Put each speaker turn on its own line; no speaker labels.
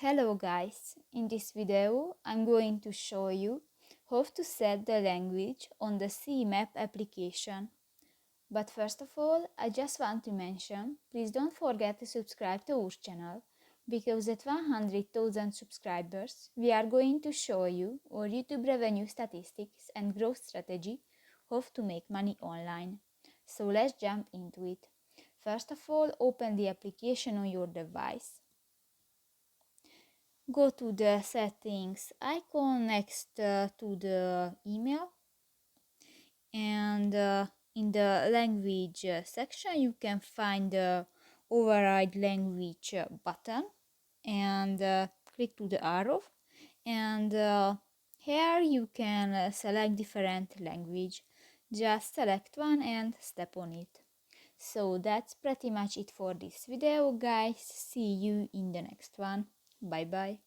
Hello guys, in this video I'm going to show you how to set the language on the CMap application. But first of all, I just want to mention, please don't forget to subscribe to our channel, because at 100,000 subscribers we are going to show you our YouTube revenue statistics and growth strategy, how to make money online. So let's jump into it. First of all, open the application on your device. Go to the settings icon next to the email, and in the language section you can find the override language button, and click to the arrow, and here you can select different language. Just select one and step on it. So that's pretty much it for this video guys. See you in the next one. Bye bye.